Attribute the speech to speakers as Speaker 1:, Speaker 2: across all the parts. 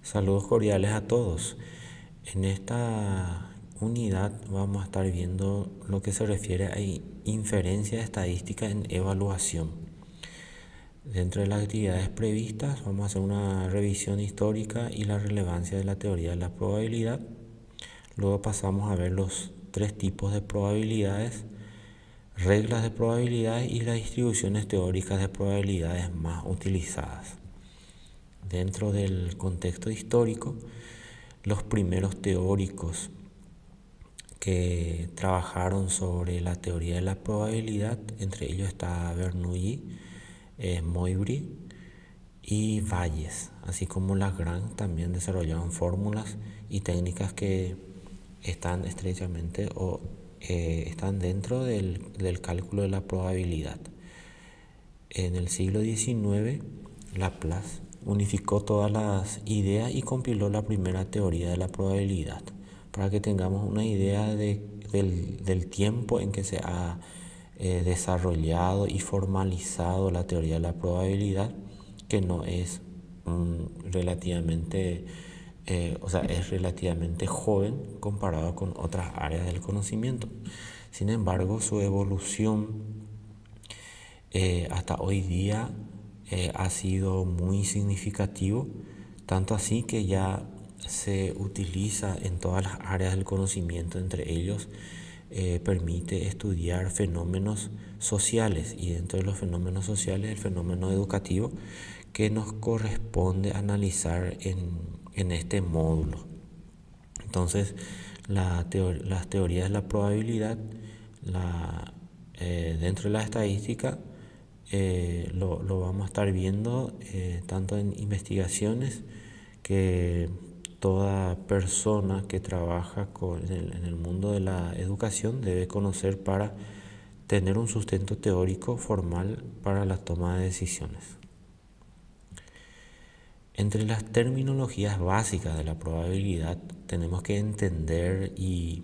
Speaker 1: Saludos cordiales a todos. En esta unidad vamos a estar viendo lo que se refiere a inferencia estadística en evaluación. Dentro de las actividades previstas vamos a hacer una revisión histórica y la relevancia de la teoría de la probabilidad. Luego pasamos a ver los tres tipos de probabilidades, reglas de probabilidades y las distribuciones teóricas de probabilidades más utilizadas. Dentro del contexto histórico, los primeros teóricos que trabajaron sobre la teoría de la probabilidad, entre ellos está Bernoulli, Moivre y Bayes, así como Lagrange también desarrollaron fórmulas y técnicas que están estrechamente están dentro del cálculo de la probabilidad. En el siglo XIX, Laplace unificó todas las ideas y compiló la primera teoría de la probabilidad, para que tengamos una idea del tiempo en que se ha desarrollado y formalizado la teoría de la probabilidad, que no es relativamente, es relativamente joven comparado con otras áreas del conocimiento. Sin embargo, su evolución hasta hoy día ha sido muy significativo, tanto así que ya se utiliza en todas las áreas del conocimiento, entre ellos permite estudiar fenómenos sociales, y dentro de los fenómenos sociales el fenómeno educativo, que nos corresponde analizar en este módulo. Entonces, las teorías de la probabilidad, dentro de la estadística, lo vamos a estar viendo tanto en investigaciones que toda persona que trabaja en el mundo de la educación debe conocer para tener un sustento teórico formal para la toma de decisiones. Entre las terminologías básicas de la probabilidad tenemos que entender y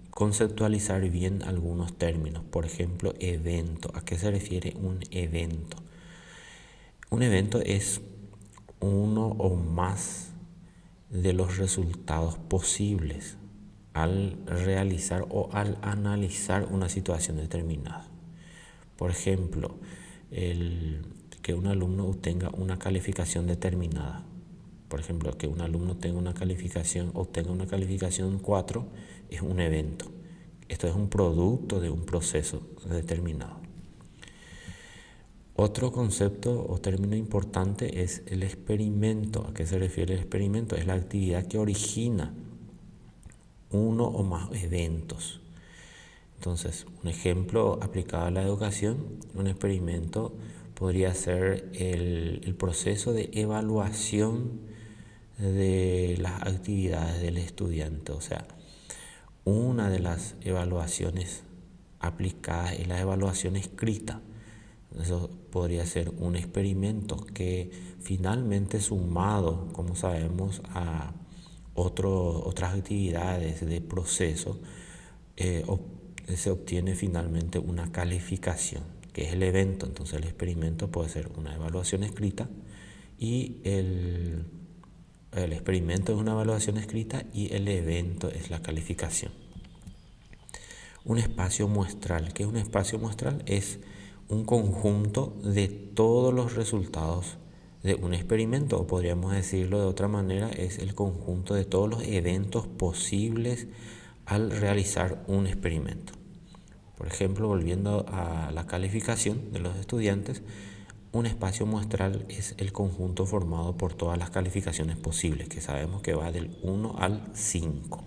Speaker 1: conceptualizar bien algunos términos. Por ejemplo, evento. ¿A qué se refiere un evento? Un evento es uno o más de los resultados posibles al realizar o al analizar una situación determinada. Por ejemplo, que un alumno obtenga una calificación determinada. Por ejemplo, que un alumno obtenga una calificación 4 es un evento. Esto es un producto de un proceso determinado. Otro concepto o término importante es el experimento. ¿A qué se refiere el experimento? Es la actividad que origina uno o más eventos. Entonces, un ejemplo aplicado a la educación, un experimento podría ser el proceso de evaluación de las actividades del estudiante. O sea, una de las evaluaciones aplicadas es la evaluación escrita. Eso podría ser un experimento que finalmente, sumado, como sabemos, a otras actividades de proceso, se obtiene finalmente una calificación, que es el evento. Entonces el experimento puede ser una evaluación escrita y el experimento es una evaluación escrita y el evento es la calificación. Un espacio muestral. ¿Qué es un espacio muestral? Es un conjunto de todos los resultados de un experimento, o podríamos decirlo de otra manera, es el conjunto de todos los eventos posibles al realizar un experimento. Por ejemplo, volviendo a la calificación de los estudiantes, un espacio muestral es el conjunto formado por todas las calificaciones posibles, que sabemos que va del 1 al 5.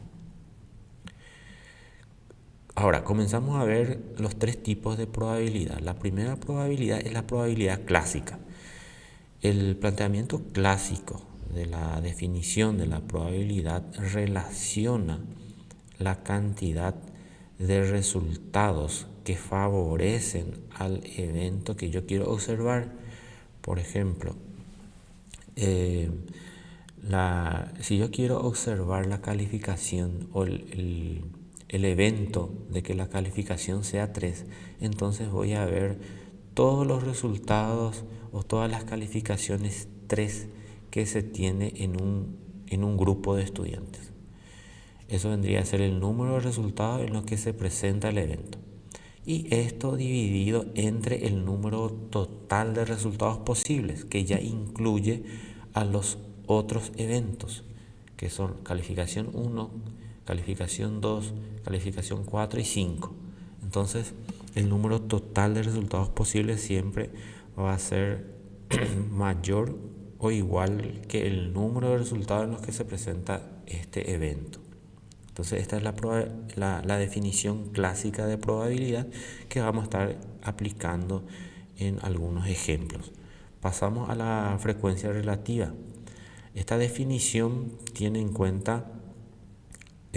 Speaker 1: Ahora, comenzamos a ver los tres tipos de probabilidad. La primera probabilidad es la probabilidad clásica. El planteamiento clásico de la definición de la probabilidad relaciona la cantidad de resultados que favorecen al evento que yo quiero observar. Por ejemplo, si yo quiero observar la calificación o el evento de que la calificación sea 3, entonces voy a ver todos los resultados o todas las calificaciones 3 que se tiene en un grupo de estudiantes. Eso vendría a ser el número de resultados en los que se presenta el evento. Y esto dividido entre el número total de resultados posibles, que ya incluye a los otros eventos, que son calificación 1, calificación 2, calificación 4 y 5. Entonces, el número total de resultados posibles siempre va a ser mayor o igual que el número de resultados en los que se presenta este evento. Entonces esta es la definición clásica de probabilidad que vamos a estar aplicando en algunos ejemplos. Pasamos a la frecuencia relativa. Esta definición tiene en cuenta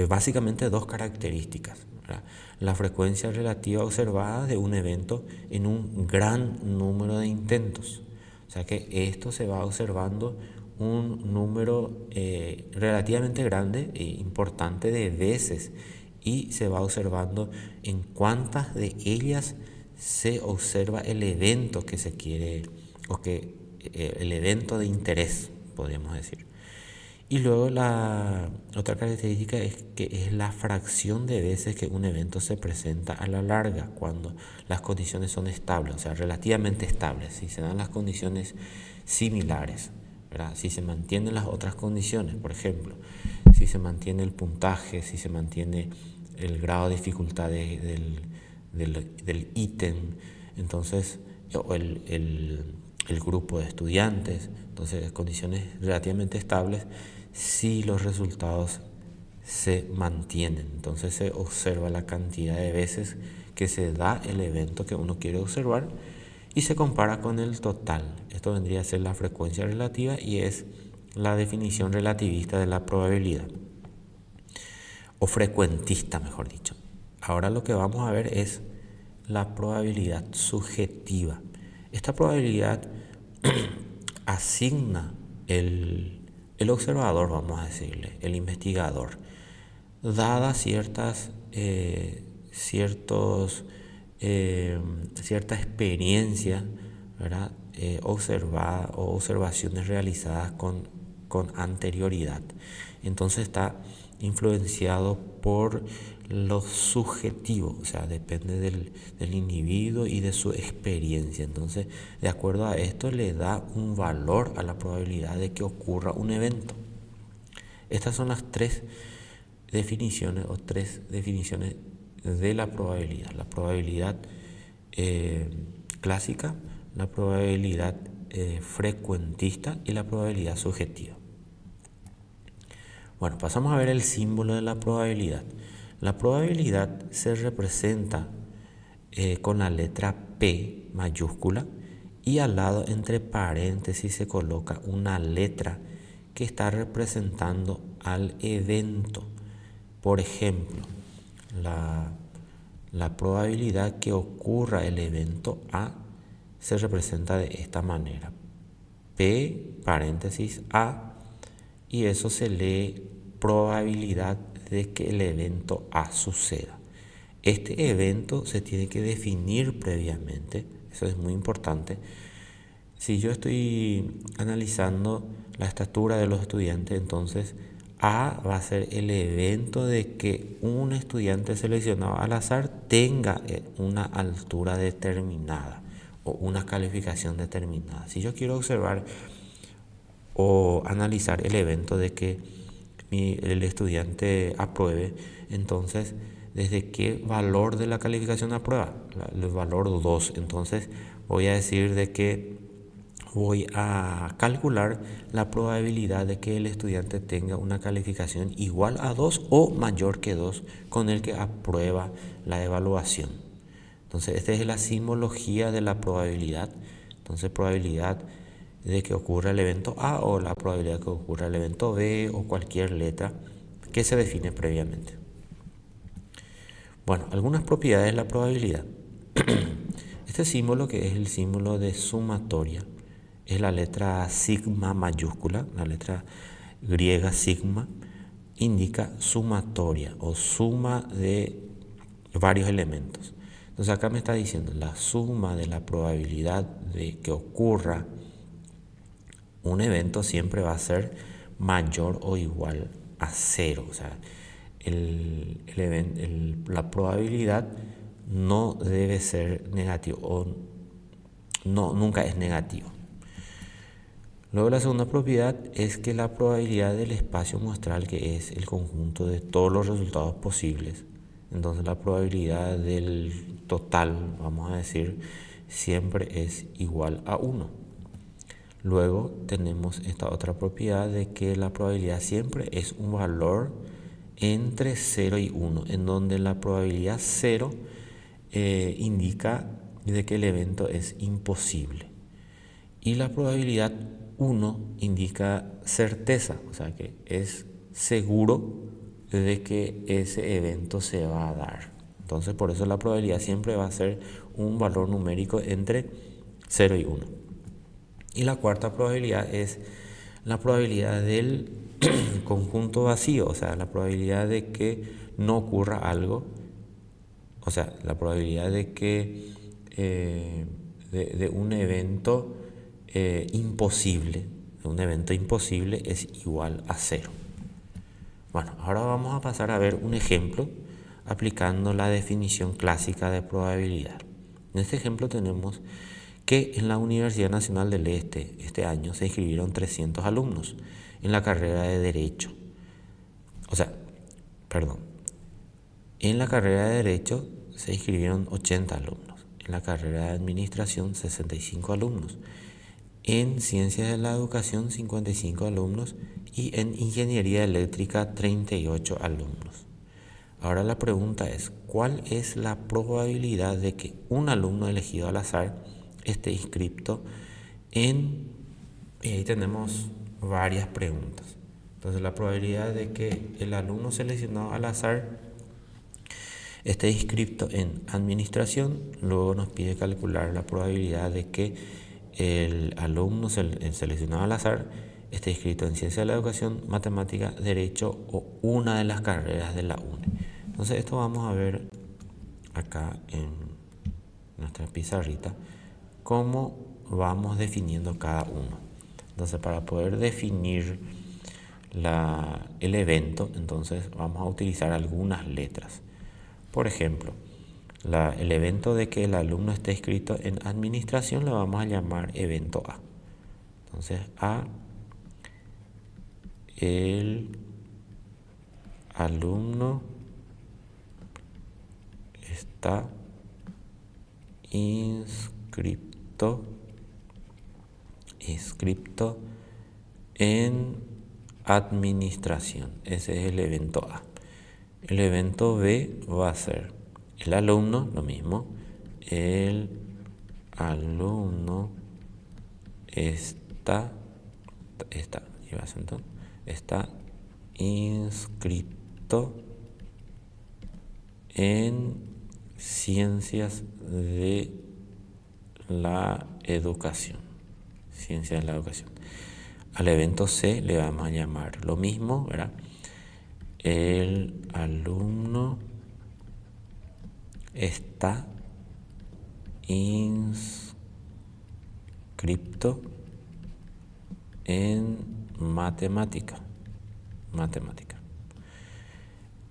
Speaker 1: básicamente dos características, ¿verdad? La frecuencia relativa observada de un evento en un gran número de intentos. O sea que esto se va observando un número relativamente grande e importante de veces y se va observando en cuántas de ellas se observa el evento que se quiere o que el evento de interés, podríamos decir. Y luego la otra característica es que es la fracción de veces que un evento se presenta a la larga, cuando las condiciones son estables, o sea, relativamente estables, si se dan las condiciones similares, ¿verdad? Si se mantienen las otras condiciones, por ejemplo, si se mantiene el puntaje, si se mantiene el grado de dificultad del ítem, entonces, o el grupo de estudiantes, entonces condiciones relativamente estables, si los resultados se mantienen. Entonces se observa la cantidad de veces que se da el evento que uno quiere observar y se compara con el total. Esto vendría a ser la frecuencia relativa y es la definición relativista de la probabilidad, o frecuentista, mejor dicho. Ahora lo que vamos a ver es la probabilidad subjetiva. Esta probabilidad asigna el observador, vamos a decirle, el investigador, dada cierta experiencia, ¿verdad? Observada o observaciones realizadas con anterioridad. Entonces está influenciado por lo subjetivo, o sea, depende del individuo y de su experiencia. Entonces, de acuerdo a esto, le da un valor a la probabilidad de que ocurra un evento. Estas son las tres definiciones de la probabilidad. La probabilidad clásica, la probabilidad frecuentista y la probabilidad subjetiva. Bueno, pasamos a ver el símbolo de la probabilidad. La probabilidad se representa con la letra P mayúscula y al lado entre paréntesis se coloca una letra que está representando al evento. Por ejemplo, la probabilidad que ocurra el evento A se representa de esta manera: P paréntesis A, y eso se lee probabilidad de que el evento A suceda. Este evento se tiene que definir previamente, eso es muy importante. Si yo estoy analizando la estatura de los estudiantes, entonces A va a ser el evento de que un estudiante seleccionado al azar tenga una altura determinada o una calificación determinada. Si yo quiero observar o analizar el evento de que el estudiante apruebe, entonces, ¿desde qué valor de la calificación aprueba? El valor 2. Entonces, voy a decir de que voy a calcular la probabilidad de que el estudiante tenga una calificación igual a 2 o mayor que 2 con el que aprueba la evaluación. Entonces, esta es la simbología de la probabilidad. Entonces, probabilidad de que ocurra el evento A o la probabilidad de que ocurra el evento B o cualquier letra que se define previamente. Bueno, algunas propiedades de la probabilidad. Este símbolo, que es el símbolo de sumatoria, es la letra sigma mayúscula, la letra griega sigma, indica sumatoria o suma de varios elementos. Entonces acá me está diciendo la suma de la probabilidad de que ocurra un evento siempre va a ser mayor o igual a cero. O sea, la probabilidad no debe ser negativo o no, nunca es negativo. Luego la segunda propiedad es que la probabilidad del espacio muestral, que es el conjunto de todos los resultados posibles, entonces la probabilidad del total, vamos a decir, siempre es igual a 1. Luego tenemos esta otra propiedad de que la probabilidad siempre es un valor entre 0 y 1, en donde la probabilidad 0 indica de que el evento es imposible y la probabilidad 1 indica certeza, o sea que es seguro de que ese evento se va a dar. Entonces por eso la probabilidad siempre va a ser un valor numérico entre 0 y 1. Y la cuarta probabilidad es la probabilidad del conjunto vacío, o sea, la probabilidad de que no ocurra algo, o sea, la probabilidad de que de un evento imposible, un evento imposible es igual a 0. Bueno, ahora vamos a pasar a ver un ejemplo aplicando la definición clásica de probabilidad. En este ejemplo tenemos que en la Universidad Nacional del este año se inscribieron 300 alumnos en la carrera de Derecho. En la carrera de Derecho se inscribieron 80 alumnos, en la carrera de Administración 65 alumnos, en Ciencias de la Educación 55 alumnos y en Ingeniería Eléctrica 38 alumnos. Ahora la pregunta es, ¿cuál es la probabilidad de que un alumno elegido al azar esté inscrito en... Y ahí tenemos varias preguntas. Entonces la probabilidad de que el alumno seleccionado al azar esté inscrito en Administración, luego nos pide calcular la probabilidad de que el alumno seleccionado al azar esté inscrito en Ciencia de la Educación, Matemática, Derecho o una de las carreras de la UNE. Entonces esto vamos a ver acá en nuestra pizarrita cómo vamos definiendo cada uno. Entonces para poder definir el evento, entonces vamos a utilizar algunas letras. Por ejemplo, el evento de que el alumno esté inscrito en Administración lo vamos a llamar evento A. Entonces A, el alumno está inscrito en Administración. Ese es el evento A. El evento B va a ser el alumno, lo mismo. El alumno está inscrito en Ciencias de la Educación. Ciencias de la Educación. Al evento C le vamos a llamar lo mismo, ¿verdad? El alumno está inscrito en matemática.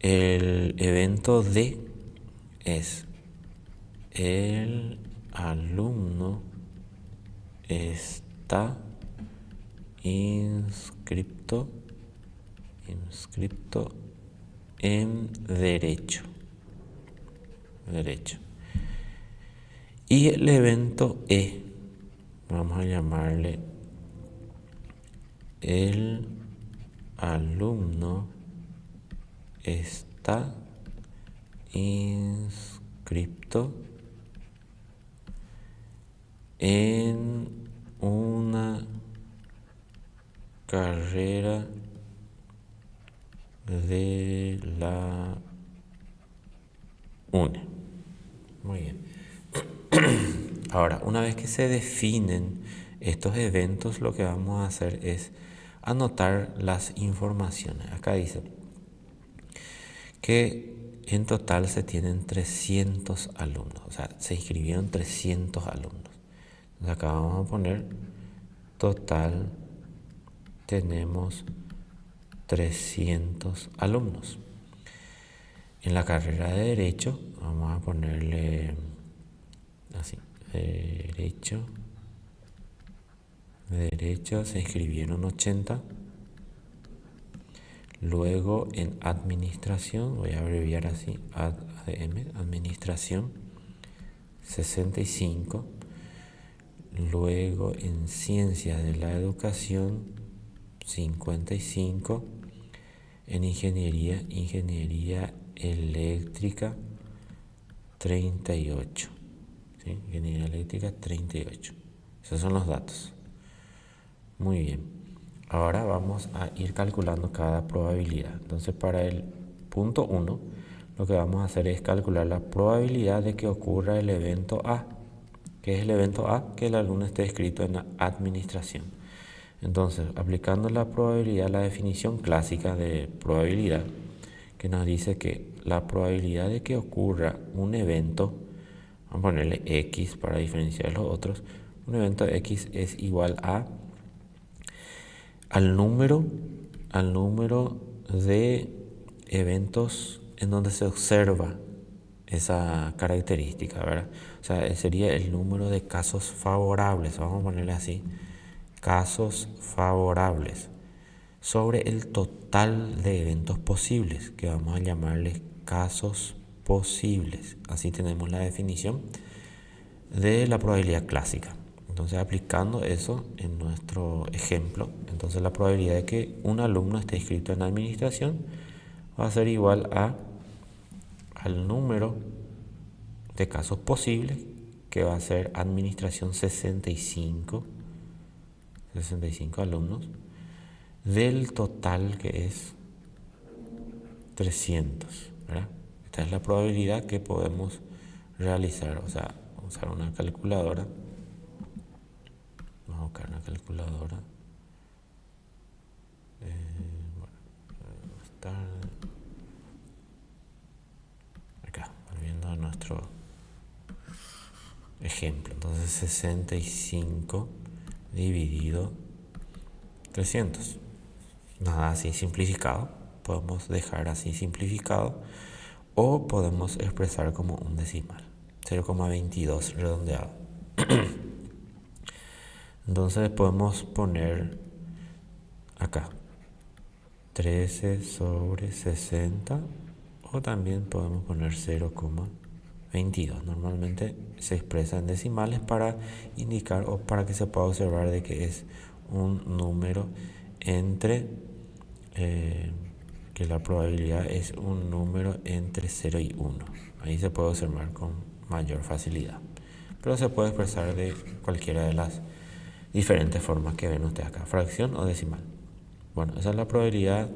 Speaker 1: El evento D es el alumno está inscrito en Derecho. Y el evento E, vamos a llamarle el alumno está inscrito en una carrera de la UNE. Muy bien. Ahora, una vez que se definen estos eventos, lo que vamos a hacer es anotar las informaciones. Acá dice que en total se tienen 300 alumnos, o sea, se inscribieron 300 alumnos. Entonces acá vamos a poner total tenemos 300 alumnos. En la carrera de Derecho, vamos a ponerle así, Derecho se inscribieron 80. Luego en Administración, voy a abreviar así, Administración, 65. Luego en Ciencias de la Educación, 55. En Ingeniería Eléctrica, 38. ¿Sí? Ingeniería Eléctrica, 38. Esos son los datos. Muy bien. Ahora vamos a ir calculando cada probabilidad. Entonces, para el punto 1, lo que vamos a hacer es calcular la probabilidad de que ocurra el evento A. ¿Qué es el evento A? Que el alumno esté inscrito en la administración. Entonces, aplicando la probabilidad, la definición clásica de probabilidad, que nos dice que la probabilidad de que ocurra un evento, vamos a ponerle X para diferenciar los otros, un evento X es igual al número de eventos en donde se observa esa característica, ¿verdad? O sea, sería el número de casos favorables, vamos a ponerle así, casos favorables, sobre el total de eventos posibles, que vamos a llamarles casos posibles. Así tenemos la definición de la probabilidad clásica. Entonces, aplicando eso en nuestro ejemplo, entonces la probabilidad de que un alumno esté inscrito en administración va a ser igual al número de casos posibles, que va a ser administración 65 alumnos, del total que es 300, ¿verdad? Esta es la probabilidad que podemos realizar, o sea, usar una calculadora. Vamos a buscar una calculadora. Está acá, volviendo a nuestro ejemplo. Entonces 65 dividido 300. Nada así simplificado. Podemos dejar así simplificado o podemos expresar como un decimal. 0,22 redondeado. Entonces podemos poner acá 13 sobre 60, o también podemos poner 0,22. Normalmente se expresa en decimales para indicar o para que se pueda observar de que es un número entre, que la probabilidad es un número entre 0 y 1. Ahí se puede observar con mayor facilidad. Pero se puede expresar de cualquiera de las diferentes formas que ven ustedes acá, fracción o decimal. Bueno, esa es la probabilidad,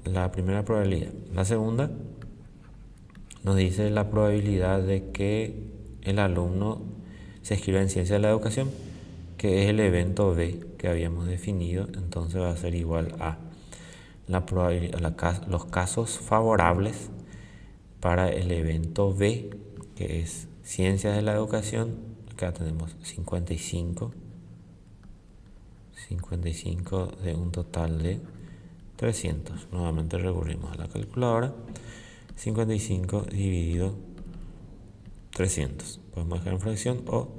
Speaker 1: la primera probabilidad. La segunda nos dice la probabilidad de que el alumno se inscriba en Ciencias de la Educación, que es el evento B que habíamos definido. Entonces va a ser igual a la probabilidad, los casos favorables para el evento B, que es Ciencias de la Educación. Acá tenemos 55 de un total de 300. Nuevamente recurrimos a la calculadora. 55 dividido 300. Podemos dejar en fracción o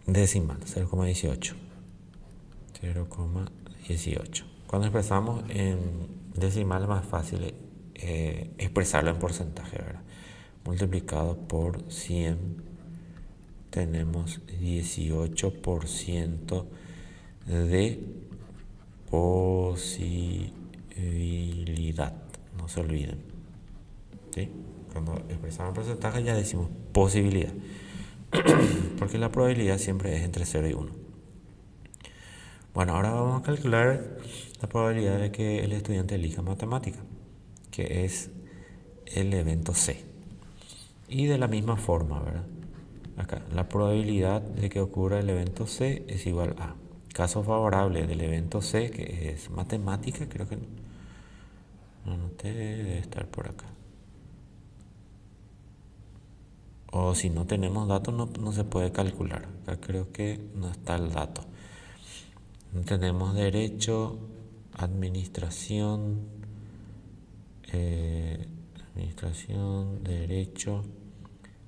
Speaker 1: decimal, 0,18. 0,18. Cuando expresamos en decimal es más fácil expresarlo en porcentaje, ¿verdad? Multiplicado por 100 tenemos 18% de posibilidad. No se olviden, ¿sí? Cuando expresamos porcentaje ya decimos posibilidad, porque la probabilidad siempre es entre 0 y 1. Bueno, ahora vamos a calcular la probabilidad de que el estudiante elija matemática, que es el evento C. Y de la misma forma, ¿verdad? Acá, la probabilidad de que ocurra el evento C es igual a caso favorable del evento C, que es matemática, creo que no noté, debe estar por acá. O si no tenemos datos no se puede calcular. Acá creo que no está el dato. Tenemos derecho, administración, derecho,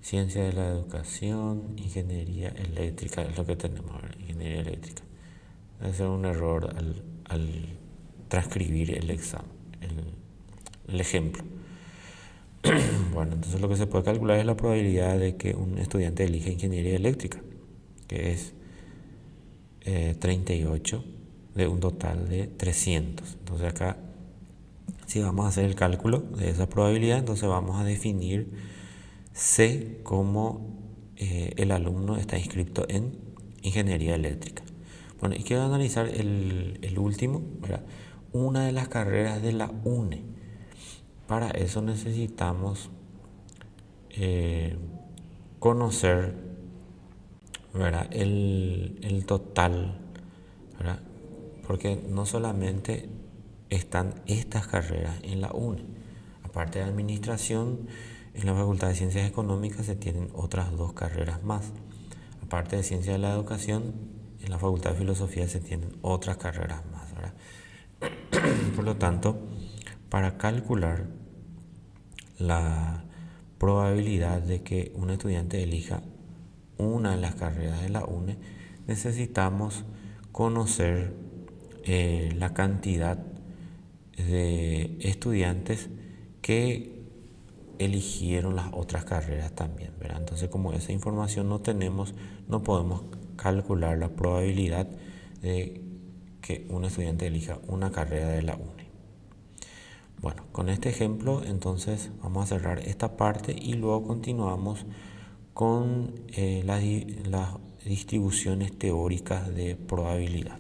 Speaker 1: ciencia de la educación, ingeniería eléctrica, es lo que tenemos ahora, ingeniería eléctrica. Debe ser un error al transcribir el examen, el ejemplo. Bueno, entonces lo que se puede calcular es la probabilidad de que un estudiante elija ingeniería eléctrica, que es 38 de un total de 300. Entonces acá, si vamos a hacer el cálculo de esa probabilidad, entonces vamos a definir C como el alumno está inscrito en ingeniería eléctrica. Bueno, y quiero analizar el último, ¿verdad? Una de las carreras de la UNE. Para eso necesitamos conocer, ¿verdad? El total, ¿verdad? Porque no solamente están estas carreras en la UNE. Aparte de administración, en la Facultad de Ciencias Económicas se tienen otras 2 carreras más. Aparte de Ciencias de la Educación, en la Facultad de Filosofía se tienen otras carreras más, ¿verdad? Por lo tanto, para calcular la probabilidad de que un estudiante elija una de las carreras de la UNE, necesitamos conocer la cantidad de estudiantes que eligieron las otras carreras también, ¿verdad? Entonces, como esa información no tenemos, no podemos calcular la probabilidad de que un estudiante elija una carrera de la UNE. Bueno, con este ejemplo entonces vamos a cerrar esta parte y luego continuamos con las distribuciones teóricas de probabilidad.